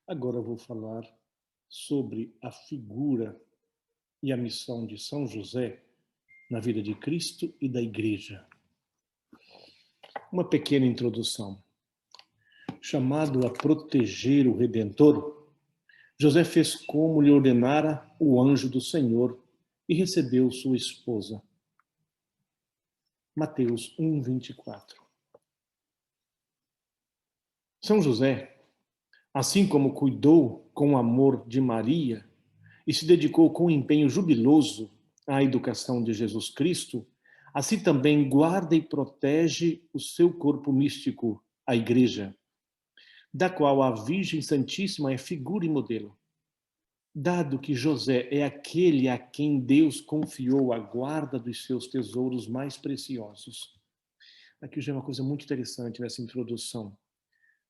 Agora eu vou falar sobre a figura e a missão de São José na vida de Cristo e da Igreja. Uma pequena introdução. Chamado a proteger o Redentor, José fez como lhe ordenara o anjo do Senhor e recebeu sua esposa. Mateus 1:24. São José, assim como cuidou com amor de Maria e se dedicou com empenho jubiloso à educação de Jesus Cristo, assim também guarda e protege o seu corpo místico, a Igreja, da qual a Virgem Santíssima é figura e modelo. Dado que José é aquele a quem Deus confiou a guarda dos seus tesouros mais preciosos. Aqui já é uma coisa muito interessante nessa introdução.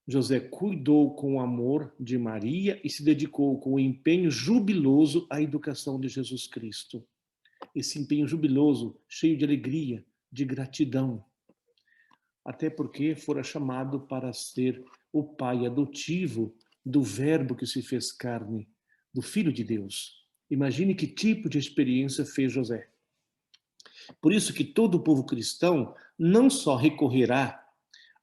José cuidou com amor de Maria e se dedicou com empenho jubiloso à educação de Jesus Cristo. Esse empenho jubiloso, cheio de alegria, de gratidão. Até porque fora chamado para ser o pai adotivo do Verbo que se fez carne, do Filho de Deus. Imagine que tipo de experiência fez José. Por isso que todo o povo cristão não só recorrerá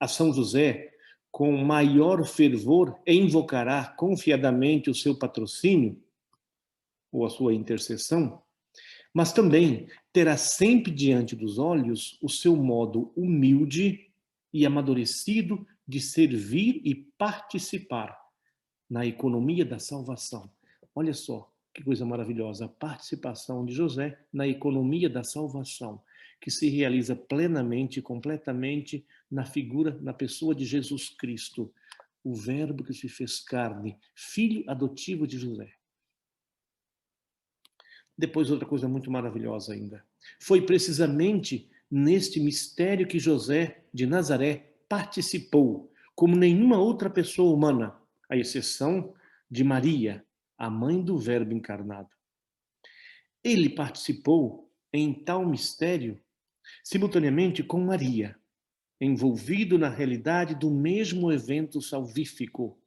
a São José com maior fervor e invocará confiadamente o seu patrocínio ou a sua intercessão, mas também terá sempre diante dos olhos o seu modo humilde e amadurecido de servir e participar na economia da salvação. Olha só que coisa maravilhosa, a participação de José na economia da salvação, que se realiza plenamente e completamente na figura, na pessoa de Jesus Cristo, o Verbo que se fez carne, filho adotivo de José. Depois, outra coisa muito maravilhosa ainda. Foi precisamente neste mistério que José de Nazaré participou, como nenhuma outra pessoa humana, à exceção de Maria, a mãe do Verbo encarnado. Ele participou em tal mistério simultaneamente com Maria, envolvido na realidade do mesmo evento salvífico,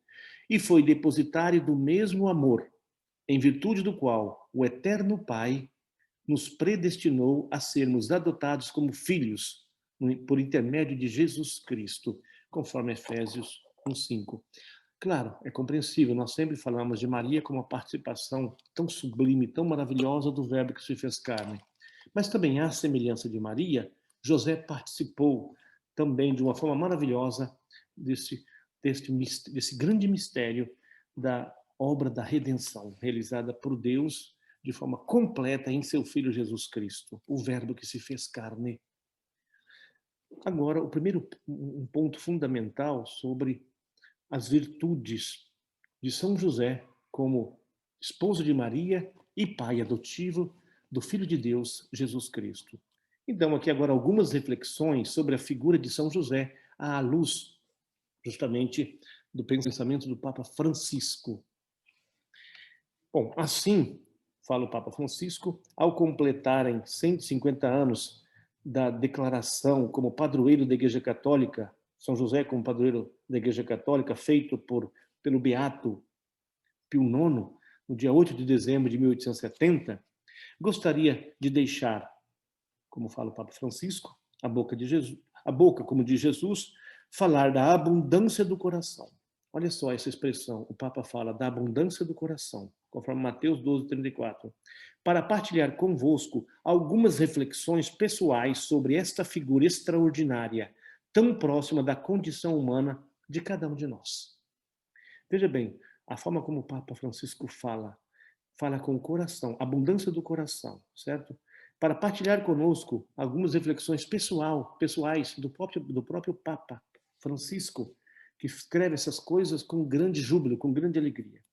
e foi depositário do mesmo amor, em virtude do qual o Eterno Pai nos predestinou a sermos adotados como filhos por intermédio de Jesus Cristo, conforme Efésios 1:5. Claro, é compreensível, nós sempre falamos de Maria como uma participação tão sublime, tão maravilhosa do Verbo que se fez carne. Mas também, à semelhança de Maria, José participou também de uma forma maravilhosa desse grande mistério da obra da redenção, realizada por Deus de forma completa em seu Filho Jesus Cristo, o Verbo que se fez carne. Agora, o primeiro ponto fundamental sobre as virtudes de São José como esposo de Maria e pai adotivo do Filho de Deus, Jesus Cristo. Então, aqui agora algumas reflexões sobre a figura de São José à luz, justamente, do pensamento do Papa Francisco. Bom, assim, fala o Papa Francisco, ao completarem 150 anos da declaração como padroeiro da Igreja Católica, São José como padroeiro da Igreja Católica, feito pelo Beato Pio IX, no dia 8 de dezembro de 1870, gostaria de deixar, como fala o Papa Francisco, a boca de Jesus, a boca, como diz Jesus, falar da abundância do coração. Olha só essa expressão, o Papa fala da abundância do coração, conforme Mateus 12:34, para partilhar convosco algumas reflexões pessoais sobre esta figura extraordinária, tão próxima da condição humana de cada um de nós. Veja bem, a forma como o Papa Francisco fala com o coração, abundância do coração, certo? Para partilhar conosco algumas reflexões pessoais do próprio Papa Francisco, que escreve essas coisas com grande júbilo, com grande alegria.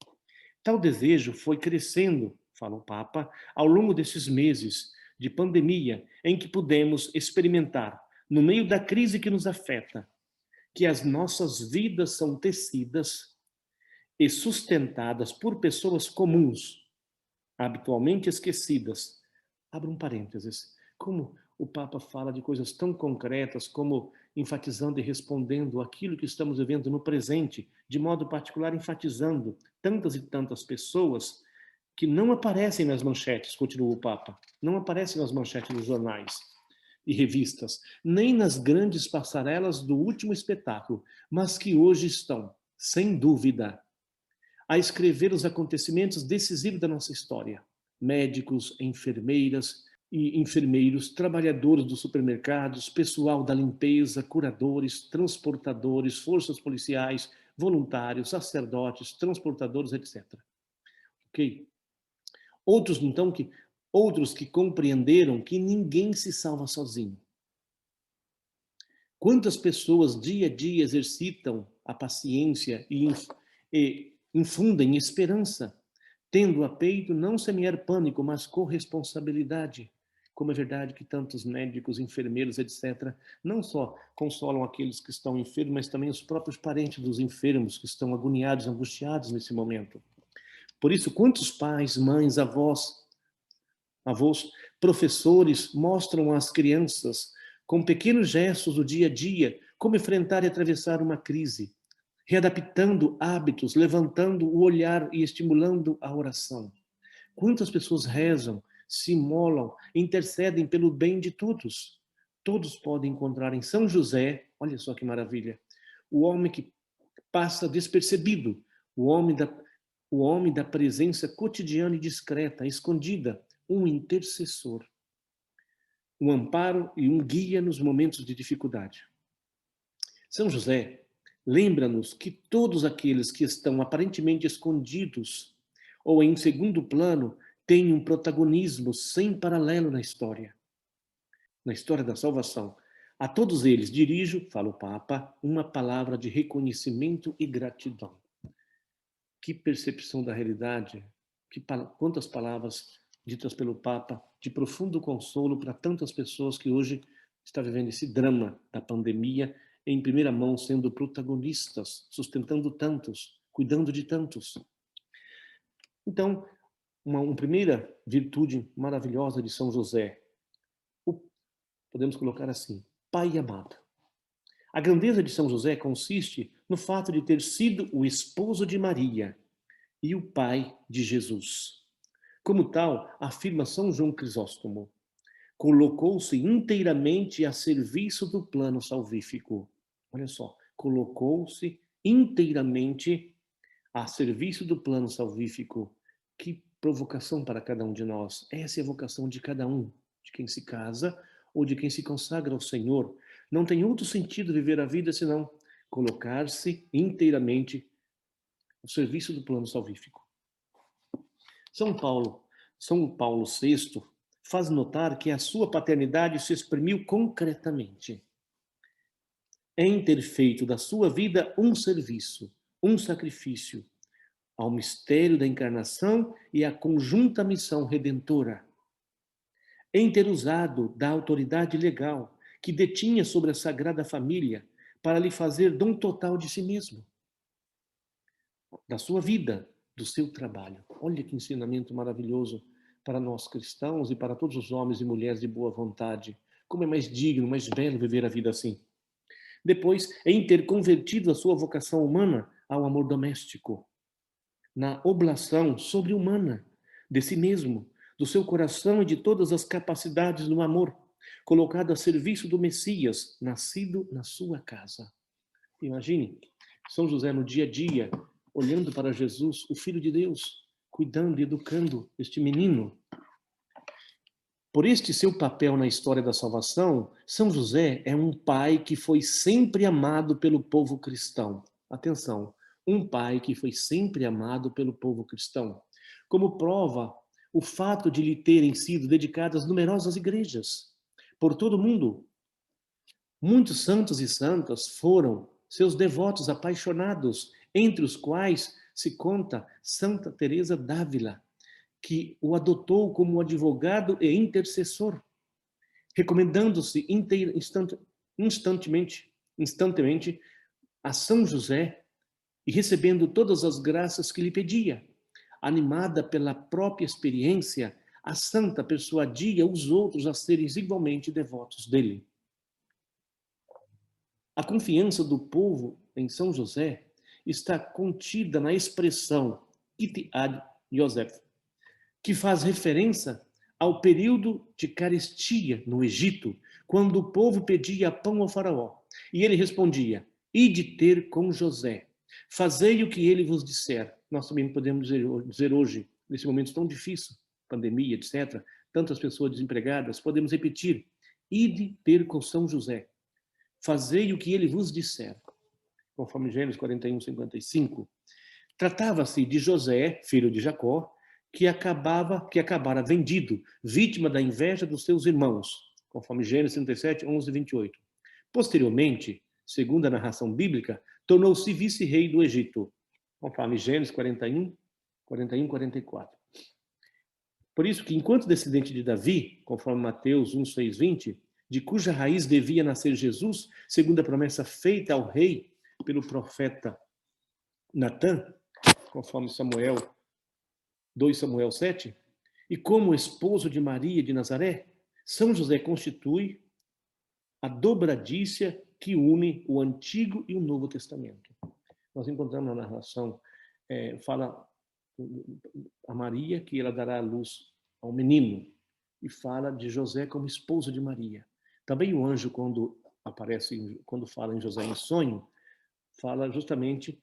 Tal desejo foi crescendo, fala o Papa, ao longo desses meses de pandemia, em que pudemos experimentar, no meio da crise que nos afeta, que as nossas vidas são tecidas e sustentadas por pessoas comuns, habitualmente esquecidas. Abra um parênteses. Como o Papa fala de coisas tão concretas como enfatizando e respondendo aquilo que estamos vivendo no presente, de modo particular enfatizando tantas e tantas pessoas que não aparecem nas manchetes, continua o Papa, não aparecem nas manchetes dos jornais e revistas, nem nas grandes passarelas do último espetáculo, mas que hoje estão, sem dúvida, a escrever os acontecimentos decisivos da nossa história. Médicos, enfermeiras e enfermeiros, trabalhadores dos supermercados, pessoal da limpeza, curadores, transportadores, forças policiais, voluntários, sacerdotes, transportadores, etc. Ok? Outros que compreenderam que ninguém se salva sozinho. Quantas pessoas dia a dia exercitam a paciência e infundem esperança, tendo a peito não semear pânico, mas corresponsabilidade. Como é verdade que tantos médicos, enfermeiros, etc., não só consolam aqueles que estão enfermos, mas também os próprios parentes dos enfermos que estão agoniados, angustiados nesse momento. Por isso, quantos pais, mães, avós, professores mostram às crianças, com pequenos gestos do dia a dia, como enfrentar e atravessar uma crise, readaptando hábitos, levantando o olhar e estimulando a oração. Quantas pessoas rezam, se imolam, intercedem pelo bem de todos. Todos podem encontrar em São José, olha só que maravilha, o homem que passa despercebido, o homem da presença cotidiana e discreta, escondida, um intercessor, um amparo e um guia nos momentos de dificuldade. São José lembra-nos que todos aqueles que estão aparentemente escondidos ou em segundo plano têm um protagonismo sem paralelo na história da salvação. A todos eles dirijo, fala o Papa, uma palavra de reconhecimento e gratidão. Que percepção da realidade, quantas palavras ditas pelo Papa de profundo consolo para tantas pessoas que hoje estão vivendo esse drama da pandemia em primeira mão, sendo protagonistas, sustentando tantos, cuidando de tantos. Então, uma primeira virtude maravilhosa de São José, podemos colocar assim, Pai amado. A grandeza de São José consiste no fato de ter sido o esposo de Maria e o pai de Jesus. Como tal, afirma São João Crisóstomo, colocou-se inteiramente a serviço do plano salvífico. Olha só, colocou-se inteiramente a serviço do plano salvífico. Que provocação para cada um de nós. Essa é a vocação de cada um, de quem se casa ou de quem se consagra ao Senhor. Não tem outro sentido viver a vida senão colocar-se inteiramente ao serviço do plano salvífico. São Paulo VI faz notar que a sua paternidade se exprimiu concretamente em ter feito da sua vida um serviço, um sacrifício ao mistério da encarnação e à conjunta missão redentora, em ter usado da autoridade legal que detinha sobre a Sagrada Família para lhe fazer dom total de si mesmo, da sua vida, do seu trabalho. Olha que ensinamento maravilhoso para nós cristãos e para todos os homens e mulheres de boa vontade. Como é mais digno, mais belo viver a vida assim. Depois, em ter convertido a sua vocação humana ao amor doméstico, na oblação sobre-humana de si mesmo, do seu coração e de todas as capacidades do amor, colocado a serviço do Messias, nascido na sua casa. Imagine, São José no dia a dia, olhando para Jesus, o Filho de Deus, cuidando e educando este menino. Por este seu papel na história da salvação, São José é um pai que foi sempre amado pelo povo cristão. Atenção, um pai que foi sempre amado pelo povo cristão. Como prova, o fato de lhe terem sido dedicadas numerosas igrejas por todo o mundo. Muitos santos e santas foram seus devotos apaixonados, entre os quais se conta Santa Teresa d'Ávila, que o adotou como advogado e intercessor, recomendando-se instantemente a São José e recebendo todas as graças que lhe pedia. Animada pela própria experiência, a santa persuadia os outros a serem igualmente devotos dele. A confiança do povo em São José está contida na expressão Iti ad Yosef, que faz referência ao período de carestia no Egito, quando o povo pedia pão ao faraó. E ele respondia, ide ter com José, fazei o que ele vos disser. Nós também podemos dizer hoje, nesse momento tão difícil, pandemia, etc., tantas pessoas desempregadas, podemos repetir, ide ter com São José, fazei o que ele vos disser. Conforme Gênesis 41, 55. Tratava-se de José, filho de Jacó, que acabara vendido, vítima da inveja dos seus irmãos, conforme Gênesis 37, 11 e 28. Posteriormente, segundo a narração bíblica, tornou-se vice-rei do Egito, conforme Gênesis 41, 44. Por isso que, enquanto descendente de Davi, conforme Mateus 1, 6, 20, de cuja raiz devia nascer Jesus, segundo a promessa feita ao rei pelo profeta Natã, conforme 2 Samuel 7, e como esposo de Maria de Nazaré, São José constitui a dobradícia que une o Antigo e o Novo Testamento. Nós encontramos na narração, fala a Maria que ela dará a luz ao menino, e fala de José como esposo de Maria. Também o anjo, quando fala em José em sonho, fala justamente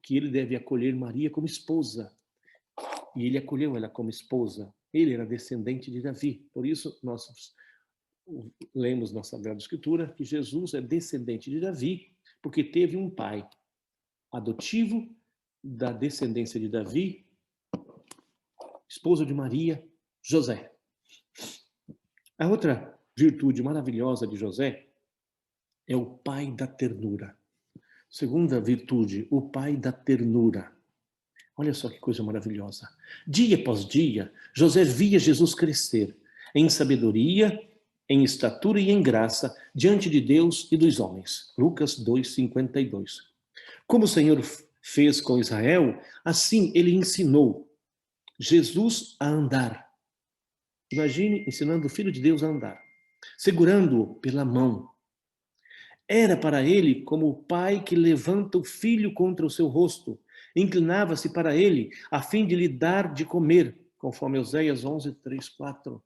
que ele deve acolher Maria como esposa. E ele acolheu ela como esposa. Ele era descendente de Davi. Por isso, nós lemos na Sagrada Escritura que Jesus é descendente de Davi, porque teve um pai adotivo da descendência de Davi, esposo de Maria, José. A outra virtude maravilhosa de José é o pai da ternura. Segunda virtude, o pai da ternura. Olha só que coisa maravilhosa. Dia após dia, José via Jesus crescer em sabedoria, em estatura e em graça diante de Deus e dos homens. Lucas 2:52. Como o Senhor fez com Israel, assim ele ensinou Jesus a andar. Imagine ensinando o Filho de Deus a andar, segurando-o pela mão. Era para ele como o pai que levanta o filho contra o seu rosto, inclinava-se para ele a fim de lhe dar de comer, conforme Oséias 11, 3, 4.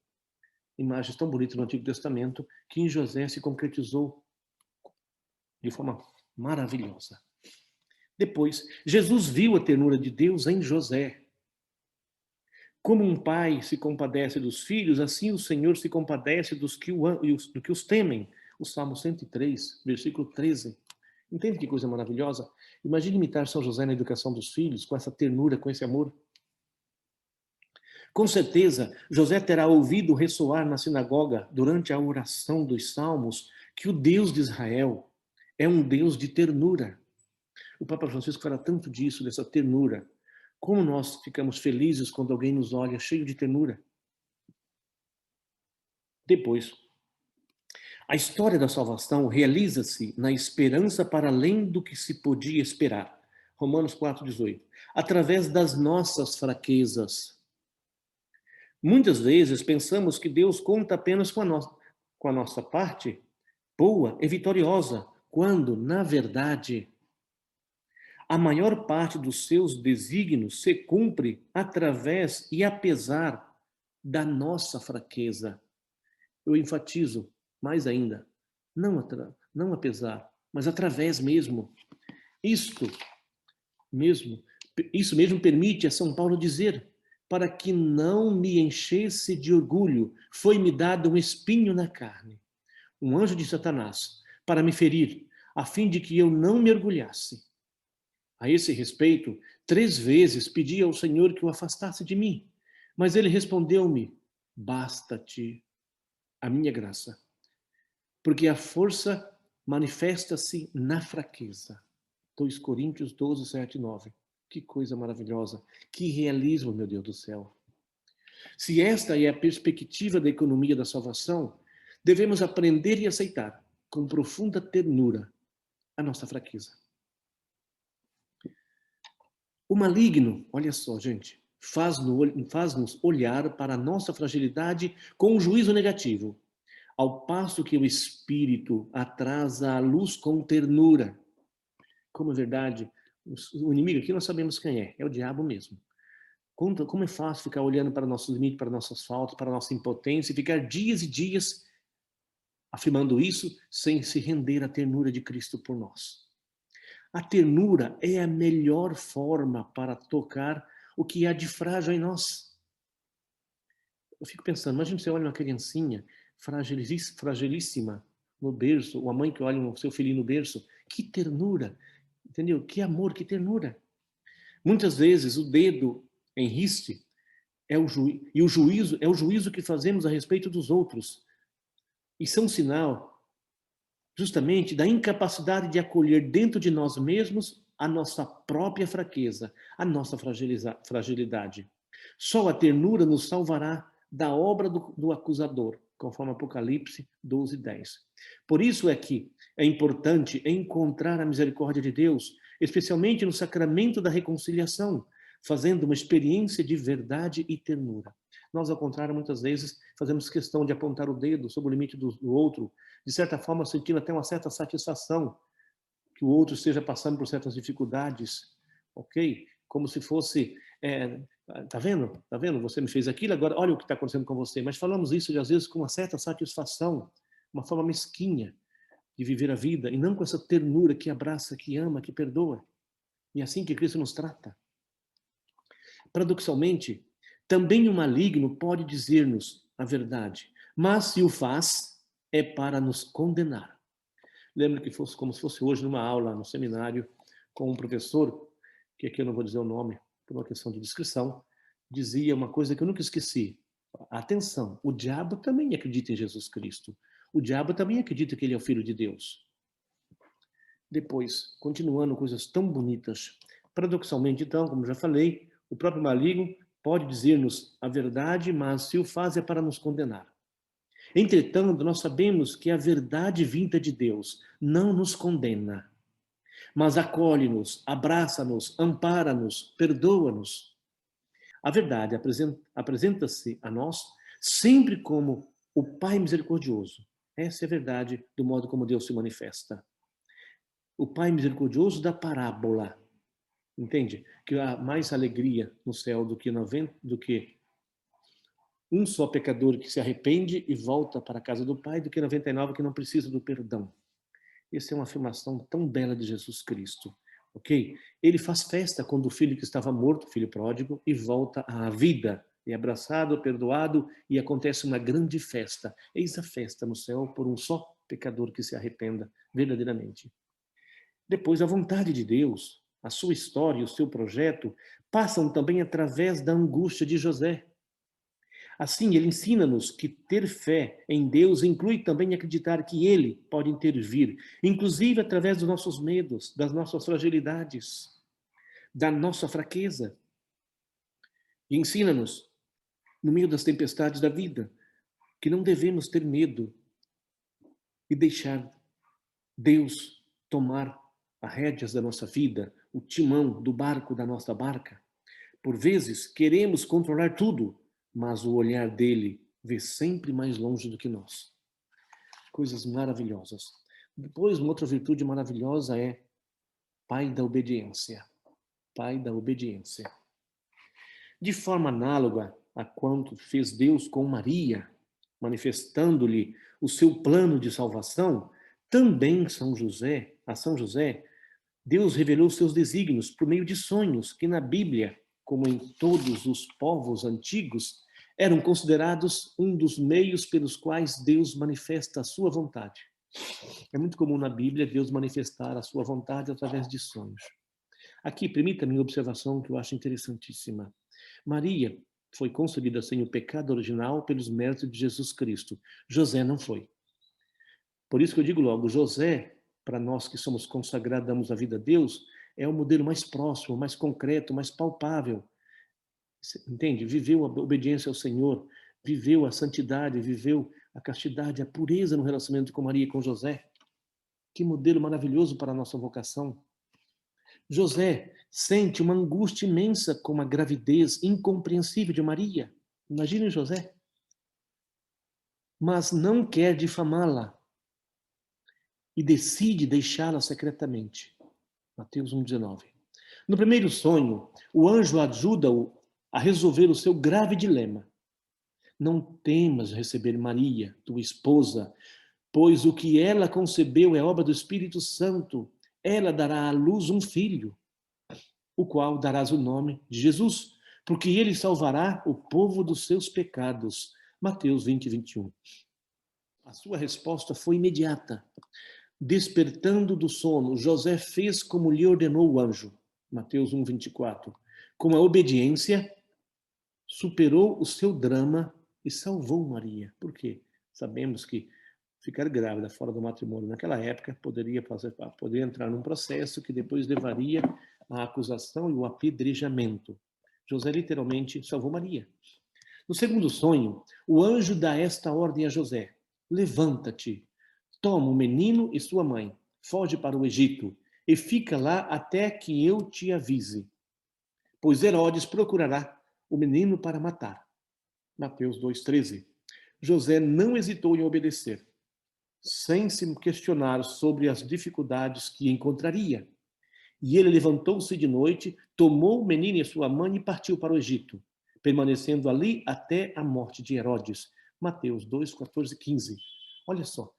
Imagens tão bonitas no Antigo Testamento que em José se concretizou de forma maravilhosa. Depois, Jesus viu a ternura de Deus em José. Como um pai se compadece dos filhos, assim o Senhor se compadece dos que os temem. O Salmo 103, versículo 13. Entende que coisa maravilhosa? Imagine imitar São José na educação dos filhos, com essa ternura, com esse amor. Com certeza, José terá ouvido ressoar na sinagoga, durante a oração dos Salmos, que o Deus de Israel é um Deus de ternura. O Papa Francisco fala tanto disso, dessa ternura. Como nós ficamos felizes quando alguém nos olha cheio de ternura. Depois, a história da salvação realiza-se na esperança para além do que se podia esperar. Romanos 4,18. Através das nossas fraquezas. Muitas vezes pensamos que Deus conta apenas com a nossa parte boa e vitoriosa, quando, na verdade, a maior parte dos seus desígnios se cumpre através e apesar da nossa fraqueza. Eu enfatizo mais ainda, não apesar, mas através mesmo. Isso mesmo permite a São Paulo dizer, para que não me enchesse de orgulho, foi-me dado um espinho na carne, um anjo de Satanás, para me ferir, a fim de que eu não me orgulhasse. A esse respeito, 3 vezes pedi ao Senhor que o afastasse de mim, mas ele respondeu-me, basta-te a minha graça, porque a força manifesta-se na fraqueza. 2 Coríntios 12, 7 e 9. Que coisa maravilhosa, que realismo, meu Deus do céu. Se esta é a perspectiva da economia da salvação, devemos aprender e aceitar, com profunda ternura, a nossa fraqueza. O maligno, olha só, gente, faz-nos olhar para a nossa fragilidade com um juízo negativo. ao passo que o Espírito atrasa a luz com ternura. Como é verdade, o inimigo aqui nós sabemos quem é o diabo mesmo. Como é fácil ficar olhando para nossos limites, para nossas faltas, para nossa impotência, e ficar dias e dias afirmando isso sem se render à ternura de Cristo por nós. A ternura é a melhor forma para tocar o que há de frágil em nós. Eu fico pensando, imagina você olha uma criancinha fragilíssima no berço, ou a mãe que olha o seu filhinho no berço, que ternura, entendeu? Que amor, que ternura. Muitas vezes o dedo em riste e o juízo é o juízo que fazemos a respeito dos outros. Isso é um sinal justamente da incapacidade de acolher dentro de nós mesmos a nossa própria fraqueza, a nossa fragilidade. Só a ternura nos salvará da obra do acusador, conforme Apocalipse 12:10. Por isso é que é importante encontrar a misericórdia de Deus, especialmente no sacramento da reconciliação, fazendo uma experiência de verdade e ternura. Nós, ao contrário, muitas vezes fazemos questão de apontar o dedo sobre o limite do outro, de certa forma sentindo até uma certa satisfação que o outro esteja passando por certas dificuldades, ok? Como se fosse, tá vendo? Tá vendo? Você me fez aquilo, agora olha o que está acontecendo com você. Mas falamos isso, às vezes, com uma certa satisfação, uma forma mesquinha de viver a vida, e não com essa ternura que abraça, que ama, que perdoa. E é assim que Cristo nos trata. Paradoxalmente, também o maligno pode dizer-nos a verdade, mas se o faz, é para nos condenar. Lembro que fosse como se fosse hoje numa aula, no seminário, com um professor, que aqui eu não vou dizer o nome, por uma questão de descrição, dizia uma coisa que eu nunca esqueci. Atenção, o diabo também acredita em Jesus Cristo. O diabo também acredita que ele é o Filho de Deus. Depois, continuando coisas tão bonitas. Paradoxalmente, então, como já falei, o próprio maligno pode dizer-nos a verdade, mas se o faz é para nos condenar. Entretanto, nós sabemos que a verdade vinda de Deus não nos condena, mas acolhe-nos, abraça-nos, ampara-nos, perdoa-nos. A verdade apresenta-se a nós sempre como o Pai misericordioso. Essa é a verdade do modo como Deus se manifesta. O Pai misericordioso da parábola. Entende? Que há mais alegria no céu do que um só pecador que se arrepende e volta para a casa do Pai, do que 99 que não precisa do perdão. Essa é uma afirmação tão bela de Jesus Cristo, ok? Ele faz festa quando o filho que estava morto, o filho pródigo, e volta à vida, é abraçado, perdoado, e acontece uma grande festa. Eis a festa no céu por um só pecador que se arrependa verdadeiramente. Depois, a vontade de Deus, a sua história, o seu projeto, passam também através da angústia de José. Assim, ele ensina-nos que ter fé em Deus inclui também acreditar que Ele pode intervir, inclusive através dos nossos medos, das nossas fragilidades, da nossa fraqueza. E ensina-nos, no meio das tempestades da vida, que não devemos ter medo e deixar Deus tomar as rédeas da nossa vida, o timão do barco da nossa barca. Por vezes, queremos controlar tudo, mas o olhar dele vê sempre mais longe do que nós. Coisas maravilhosas. Depois, uma outra virtude maravilhosa é Pai da obediência. Pai da obediência. De forma análoga a quanto fez Deus com Maria, manifestando-lhe o seu plano de salvação, também a São José, Deus revelou seus desígnios por meio de sonhos que na Bíblia, como em todos os povos antigos, eram considerados um dos meios pelos quais Deus manifesta a sua vontade. É muito comum na Bíblia Deus manifestar a sua vontade através de sonhos. Aqui, permita-me uma observação que eu acho interessantíssima. Maria foi concebida sem o pecado original pelos méritos de Jesus Cristo. José não foi. Por isso que eu digo logo, José, para nós que somos consagrados, damos a vida a Deus, é o modelo mais próximo, mais concreto, mais palpável. Entende? Viveu a obediência ao Senhor, viveu a santidade, viveu a castidade, a pureza no relacionamento com Maria e com José. Que modelo maravilhoso para a nossa vocação. José sente uma angústia imensa com a gravidez incompreensível de Maria. Imagine José. mas não quer difamá-la e decide deixá-la secretamente. Mateus 1,19. No primeiro sonho, o anjo ajuda-o a resolver o seu grave dilema. Não temas receber Maria, tua esposa, pois o que ela concebeu é obra do Espírito Santo. Ela dará à luz um filho, o qual darás o nome de Jesus, porque ele salvará o povo dos seus pecados. Mateus 20:21. A sua resposta foi imediata. Despertando do sono, José fez como lhe ordenou o anjo. Mateus 1:24. Com a obediência, superou o seu drama e salvou Maria. Por quê? Sabemos que ficar grávida fora do matrimônio naquela época poderia entrar num processo que depois levaria à acusação e o apedrejamento. José literalmente salvou Maria. No segundo sonho, o anjo dá esta ordem a José: levanta-te, toma o menino e sua mãe, foge para o Egito e fica lá até que eu te avise, pois Herodes procurará o menino para matar. Mateus 2,13. José não hesitou em obedecer, sem se questionar sobre as dificuldades que encontraria. E ele levantou-se de noite, tomou o menino e sua mãe e partiu para o Egito, permanecendo ali até a morte de Herodes. Mateus 2, 14 e 15. Olha só,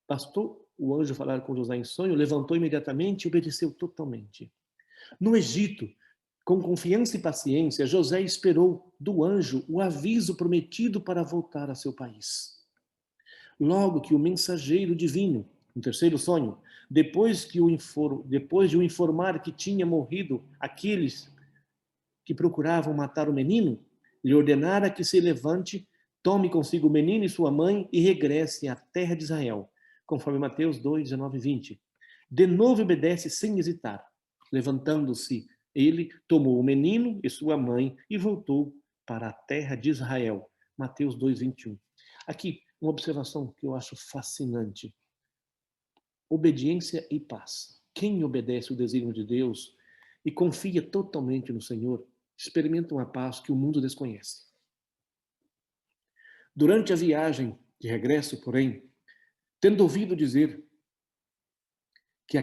bastou o anjo falar com José em sonho, levantou imediatamente e obedeceu totalmente. No Egito, com confiança e paciência, José esperou do anjo o aviso prometido para voltar a seu país. Logo que o mensageiro divino, no terceiro sonho, depois de o informar que tinha morrido aqueles que procuravam matar o menino, lhe ordenara que se levante, tome consigo o menino e sua mãe e regresse à terra de Israel, conforme Mateus 2, 19 e 20. De novo obedece sem hesitar. Levantando-se, ele tomou o menino e sua mãe e voltou para a terra de Israel. Mateus 2, 21. Aqui, uma observação que eu acho fascinante. Obediência e paz. Quem obedece o desígnio de Deus e confia totalmente no Senhor, experimenta uma paz que o mundo desconhece. Durante a viagem de regresso, porém, tendo ouvido dizer que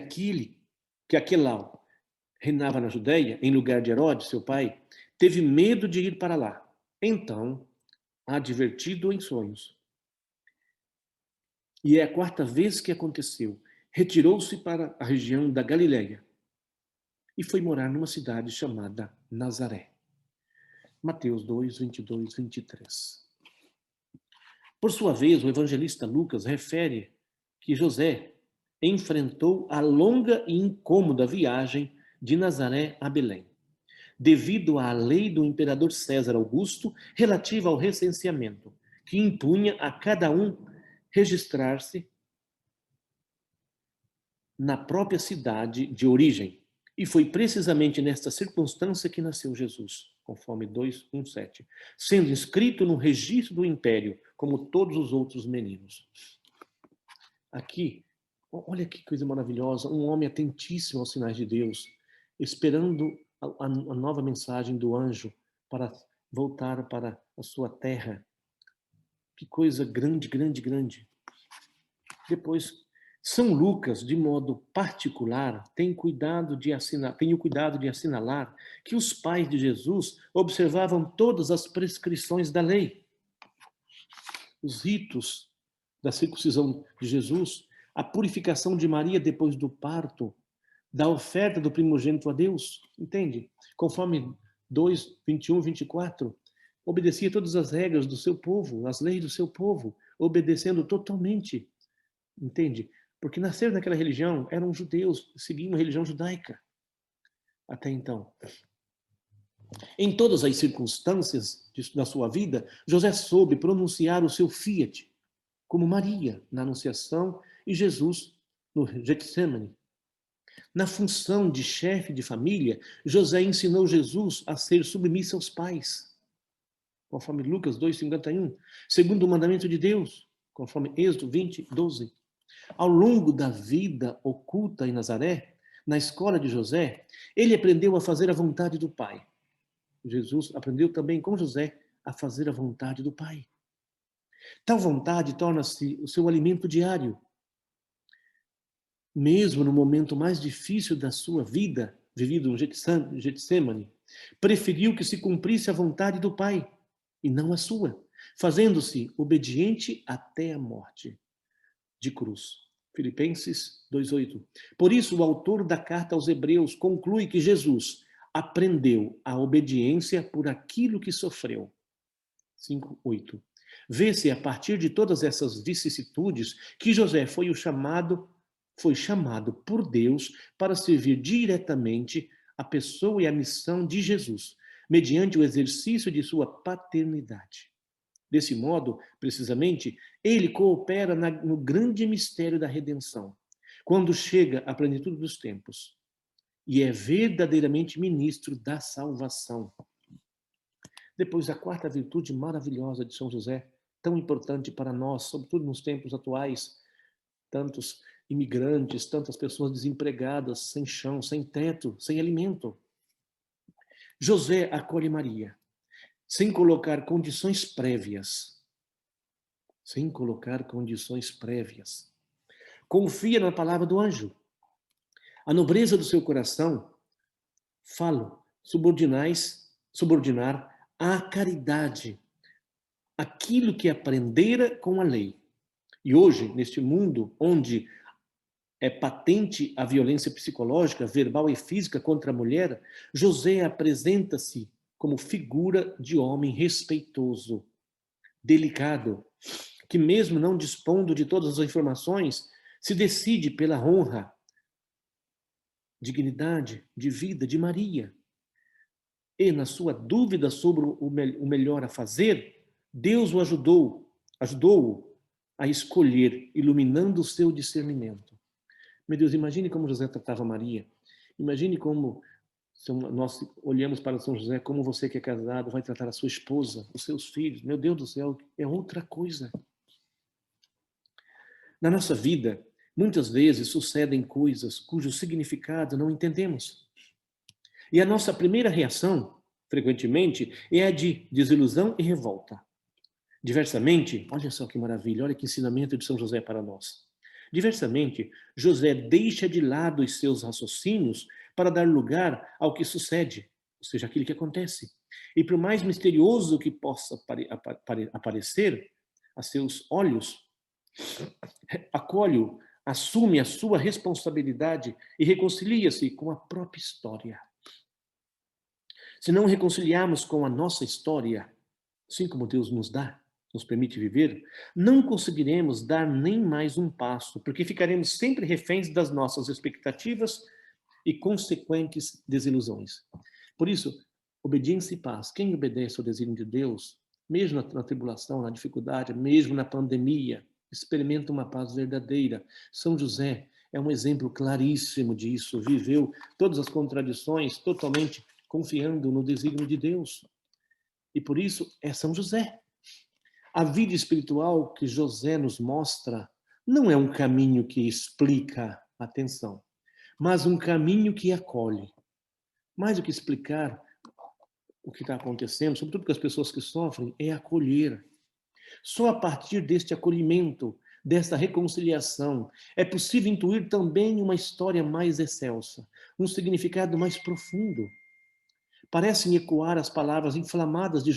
Aquelau reinava na Judéia, em lugar de Herodes, seu pai, teve medo de ir para lá. Então, advertido em sonhos, e é a quarta vez que aconteceu, retirou-se para a região da Galiléia e foi morar numa cidade chamada Nazaré. Mateus 2, 22, 23. Por sua vez, o evangelista Lucas refere que José enfrentou a longa e incômoda viagem de Nazaré a Belém, devido à lei do imperador César Augusto relativa ao recenseamento, que impunha a cada um registrar-se na própria cidade de origem. E foi precisamente nesta circunstância que nasceu Jesus, conforme 2:1,7, sendo inscrito no registro do império, como todos os outros meninos. Aqui, olha que coisa maravilhosa, um homem atentíssimo aos sinais de Deus, esperando a nova mensagem do anjo para voltar para a sua terra. Que coisa grande, grande, grande. Depois, São Lucas, de modo particular, tem o cuidado de assinalar que os pais de Jesus observavam todas as prescrições da lei. Os ritos da circuncisão de Jesus, a purificação de Maria depois do parto, da oferta do primogênito a Deus, entende? Conforme 2, 21, 24, obedecia todas as regras do seu povo, as leis do seu povo, obedecendo totalmente, entende? Porque nasceram naquela religião, eram judeus, seguiam a religião judaica. Até então. Em todas as circunstâncias da sua vida, José soube pronunciar o seu fiat, como Maria na Anunciação e Jesus no Getsemane. Na função de chefe de família, José ensinou Jesus a ser submisso aos pais, conforme Lucas 2:51, segundo o mandamento de Deus, conforme Êxodo 20:12. Ao longo da vida oculta em Nazaré, na escola de José, ele aprendeu a fazer a vontade do Pai. Jesus aprendeu também com José a fazer a vontade do Pai. Tal vontade torna-se o seu alimento diário. Mesmo no momento mais difícil da sua vida, vivido no Getsemane, preferiu que se cumprisse a vontade do Pai, e não a sua, fazendo-se obediente até a morte de cruz. Filipenses 2:8. Por isso, o autor da carta aos Hebreus conclui que Jesus aprendeu a obediência por aquilo que sofreu. 5:8. Vê-se a partir de todas essas vicissitudes que José foi chamado por Deus para servir diretamente a pessoa e a missão de Jesus, mediante o exercício de sua paternidade. Desse modo, precisamente, ele coopera no grande mistério da redenção, quando chega à plenitude dos tempos, e é verdadeiramente ministro da salvação. Depois, a quarta virtude maravilhosa de São José, tão importante para nós, sobretudo nos tempos atuais, tantos imigrantes, tantas pessoas desempregadas, sem chão, sem teto, sem alimento. José acolhe Maria, sem colocar condições prévias. Sem colocar condições prévias. Confia na palavra do anjo. A nobreza do seu coração, subordinar à caridade aquilo que aprendera com a lei. E hoje, neste mundo onde é patente a violência psicológica, verbal e física contra a mulher, José apresenta-se como figura de homem respeitoso, delicado, que mesmo não dispondo de todas as informações, se decide pela honra, dignidade de vida de Maria. E na sua dúvida sobre o melhor a fazer, Deus o ajudou-o a escolher, iluminando o seu discernimento. Meu Deus, imagine como José tratava Maria. Imagine como nós olhamos para São José, como você que é casado vai tratar a sua esposa, os seus filhos. Meu Deus do céu, é outra coisa. Na nossa vida, muitas vezes sucedem coisas cujo significado não entendemos. E a nossa primeira reação, frequentemente, é a de desilusão e revolta. Diversamente, olha só que maravilha, olha que ensinamento de São José para nós. Diversamente, José deixa de lado os seus raciocínios para dar lugar ao que sucede, ou seja, aquilo que acontece. E por mais misterioso que possa aparecer a seus olhos, acolhe-o, assume a sua responsabilidade e reconcilia-se com a própria história. Se não reconciliarmos com a nossa história, assim como Deus nos permite viver, não conseguiremos dar nem mais um passo, porque ficaremos sempre reféns das nossas expectativas e consequentes desilusões. Por isso, obediência e paz. Quem obedece ao desígnio de Deus, mesmo na tribulação, na dificuldade, mesmo na pandemia, experimenta uma paz verdadeira. São José é um exemplo claríssimo disso. Viveu todas as contradições totalmente confiando no desígnio de Deus. E por isso é São José. A vida espiritual que José nos mostra não é um caminho que explica, atenção, mas um caminho que acolhe. Mais do que explicar o que está acontecendo, sobretudo com as pessoas que sofrem, é acolher. Só a partir deste acolhimento, desta reconciliação, é possível intuir também uma história mais excelsa, um significado mais profundo. Parecem ecoar as palavras inflamadas de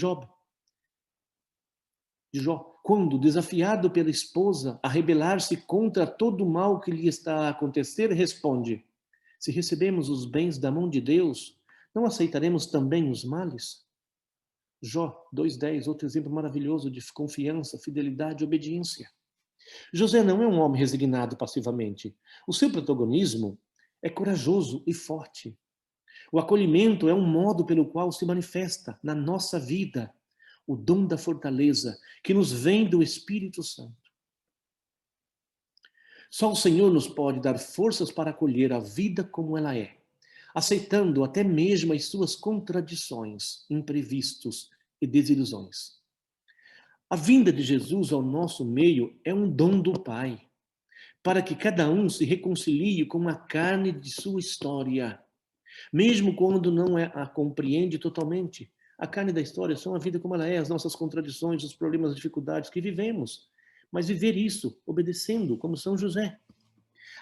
Jó, quando, desafiado pela esposa a rebelar-se contra todo o mal que lhe está a acontecer, responde: se recebemos os bens da mão de Deus, não aceitaremos também os males? Jó 2:10, outro exemplo maravilhoso de confiança, fidelidade e obediência. José não é um homem resignado passivamente. O seu protagonismo é corajoso e forte. O acolhimento é um modo pelo qual se manifesta na nossa vida o dom da fortaleza que nos vem do Espírito Santo. Só o Senhor nos pode dar forças para acolher a vida como ela é, aceitando até mesmo as suas contradições, imprevistos e desilusões. A vinda de Jesus ao nosso meio é um dom do Pai, para que cada um se reconcilie com a carne de sua história, mesmo quando não a compreende totalmente. A carne da história são a vida como ela é, as nossas contradições, os problemas, as dificuldades que vivemos. Mas viver isso obedecendo, como São José.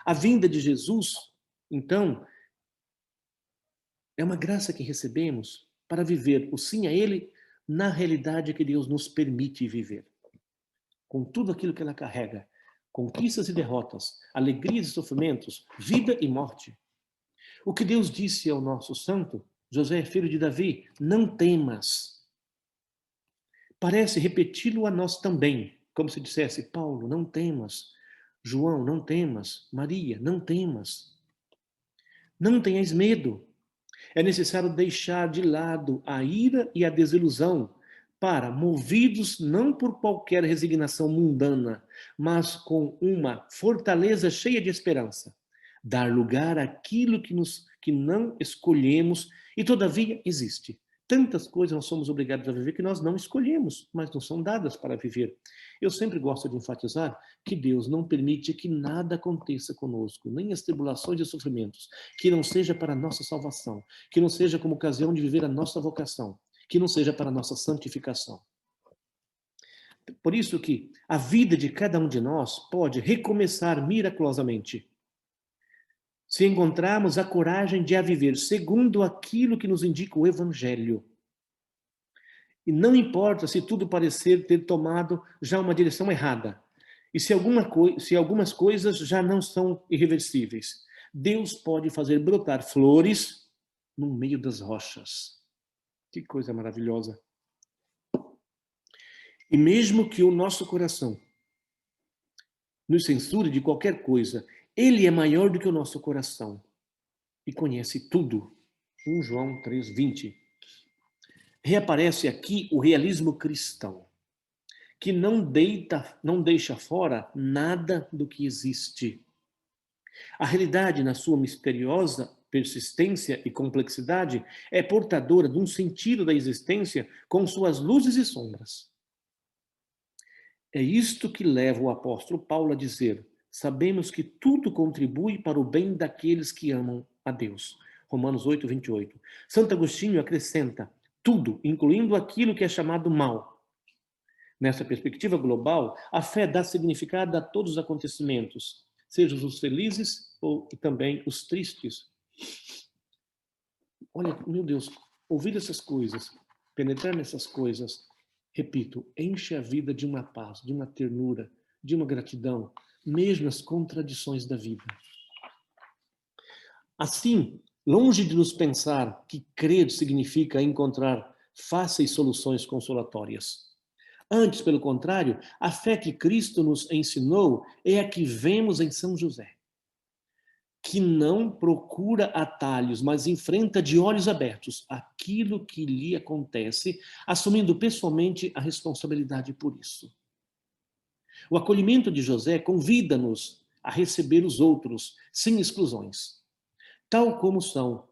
A vinda de Jesus, então, é uma graça que recebemos para viver o sim a Ele na realidade que Deus nos permite viver. Com tudo aquilo que ela carrega, conquistas e derrotas, alegrias e sofrimentos, vida e morte. O que Deus disse ao nosso santo, José, filho de Davi, não temas. Parece repeti-lo a nós também, como se dissesse, Paulo, não temas. João, não temas. Maria, não temas. Não tenhais medo. É necessário deixar de lado a ira e a desilusão para, movidos não por qualquer resignação mundana, mas com uma fortaleza cheia de esperança, dar lugar àquilo que não escolhemos e todavia existe. Tantas coisas nós somos obrigados a viver que nós não escolhemos, mas não são dadas para viver. Eu sempre gosto de enfatizar que Deus não permite que nada aconteça conosco, nem as tribulações e sofrimentos, que não seja para a nossa salvação, que não seja como ocasião de viver a nossa vocação, que não seja para a nossa santificação. Por isso que a vida de cada um de nós pode recomeçar miraculosamente, se encontrarmos a coragem de a viver segundo aquilo que nos indica o Evangelho. E não importa se tudo parecer ter tomado já uma direção errada, e se algumas coisas já não são irreversíveis. Deus pode fazer brotar flores no meio das rochas. Que coisa maravilhosa. E mesmo que o nosso coração nos censure de qualquer coisa, Ele é maior do que o nosso coração e conhece tudo. 1 João 3,20. Reaparece aqui o realismo cristão, que não deixa fora nada do que existe. A realidade, na sua misteriosa persistência e complexidade, é portadora de um sentido da existência com suas luzes e sombras. É isto que leva o apóstolo Paulo a dizer: sabemos que tudo contribui para o bem daqueles que amam a Deus. Romanos 8:28. Santo Agostinho acrescenta: tudo, incluindo aquilo que é chamado mal. Nessa perspectiva global, a fé dá significado a todos os acontecimentos, sejam os felizes ou também os tristes. Olha, meu Deus, ouvir essas coisas, penetrar nessas coisas, repito, enche a vida de uma paz, de uma ternura, de uma gratidão, mesmo as contradições da vida. Assim, longe de nos pensar que crer significa encontrar fáceis soluções consolatórias. Antes, pelo contrário, a fé que Cristo nos ensinou é a que vemos em São José, que não procura atalhos, mas enfrenta de olhos abertos aquilo que lhe acontece, assumindo pessoalmente a responsabilidade por isso. O acolhimento de José convida-nos a receber os outros, sem exclusões, tal como são,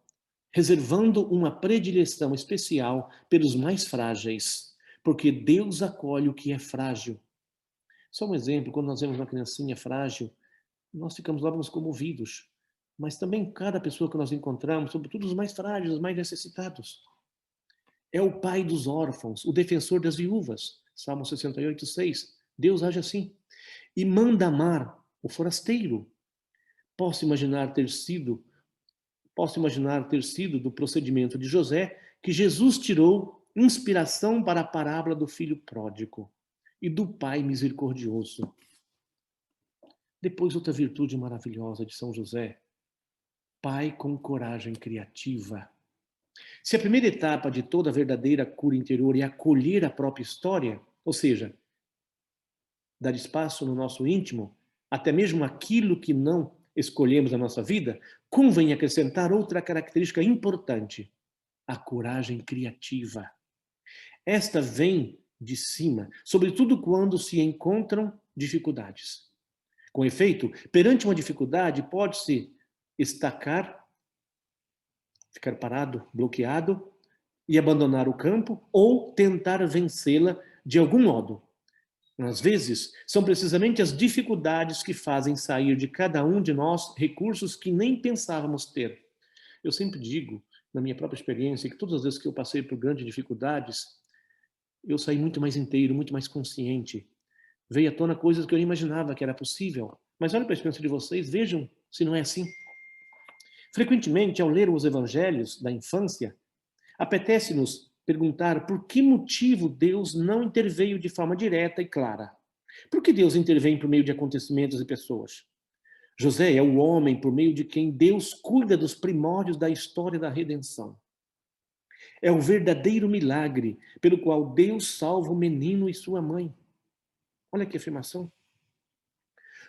reservando uma predileção especial pelos mais frágeis, porque Deus acolhe o que é frágil. Só um exemplo, quando nós vemos uma criancinha frágil, nós ficamos logo comovidos. Mas também cada pessoa que nós encontramos, sobretudo os mais frágeis, os mais necessitados. É o pai dos órfãos, o defensor das viúvas. Salmo 68:6. Deus age assim. E manda amar o forasteiro. Posso imaginar ter sido do procedimento de José que Jesus tirou inspiração para a parábola do filho pródigo e do pai misericordioso. Depois, outra virtude maravilhosa de São José: pai com coragem criativa. Se a primeira etapa de toda a verdadeira cura interior é acolher a própria história, ou seja, dar espaço no nosso íntimo, até mesmo aquilo que não escolhemos na nossa vida, convém acrescentar outra característica importante: a coragem criativa. Esta vem de cima, sobretudo quando se encontram dificuldades. Com efeito, perante uma dificuldade, pode-se estacar, ficar parado, bloqueado e abandonar o campo ou tentar vencê-la de algum modo. Às vezes, são precisamente as dificuldades que fazem sair de cada um de nós recursos que nem pensávamos ter. Eu sempre digo, na minha própria experiência, que todas as vezes que eu passei por grandes dificuldades, eu saí muito mais inteiro, muito mais consciente. Veio à tona coisas que eu nem imaginava que era possível. Mas olha para a experiência de vocês, vejam se não é assim. Frequentemente, ao ler os evangelhos da infância, apetece-nos perguntar por que motivo Deus não interveio de forma direta e clara. Por que Deus intervém por meio de acontecimentos e pessoas? José é o homem por meio de quem Deus cuida dos primórdios da história da redenção. É o verdadeiro milagre pelo qual Deus salva o menino e sua mãe. Olha que afirmação.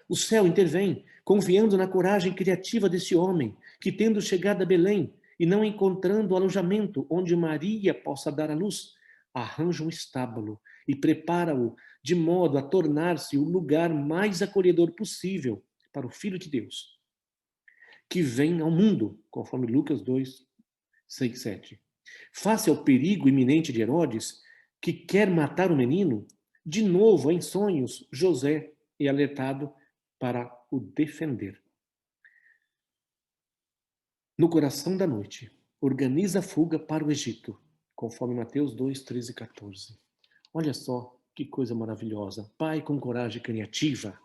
O céu intervém, confiando na coragem criativa desse homem, que, tendo chegado a Belém e não encontrando alojamento onde Maria possa dar à luz, arranja um estábulo e prepara-o de modo a tornar-se o lugar mais acolhedor possível para o Filho de Deus, que vem ao mundo, conforme Lucas 2, 6, 7. Face ao perigo iminente de Herodes, que quer matar o menino, de novo, em sonhos, José é alertado para o defender. No coração da noite, organiza a fuga para o Egito, conforme Mateus 2, 13 e 14. Olha só que coisa maravilhosa. Pai com coragem criativa.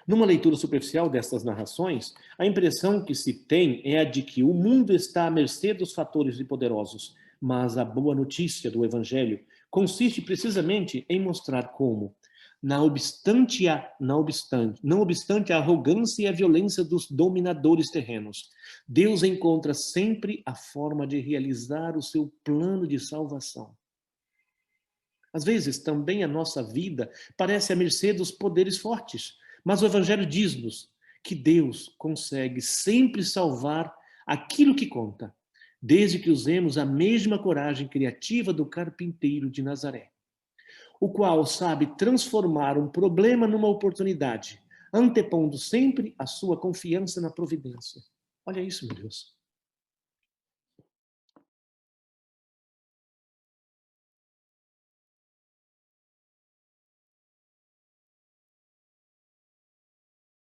Numa leitura superficial destas narrações, a impressão que se tem é a de que o mundo está à mercê dos fatores poderosos, mas a boa notícia do Evangelho consiste precisamente em mostrar como, não obstante a arrogância e a violência dos dominadores terrenos, Deus encontra sempre a forma de realizar o seu plano de salvação. Às vezes, também a nossa vida parece à mercê dos poderes fortes, mas o Evangelho diz-nos que Deus consegue sempre salvar aquilo que conta, desde que usemos a mesma coragem criativa do carpinteiro de Nazaré, o qual sabe transformar um problema numa oportunidade, antepondo sempre a sua confiança na providência. Olha isso, meu Deus.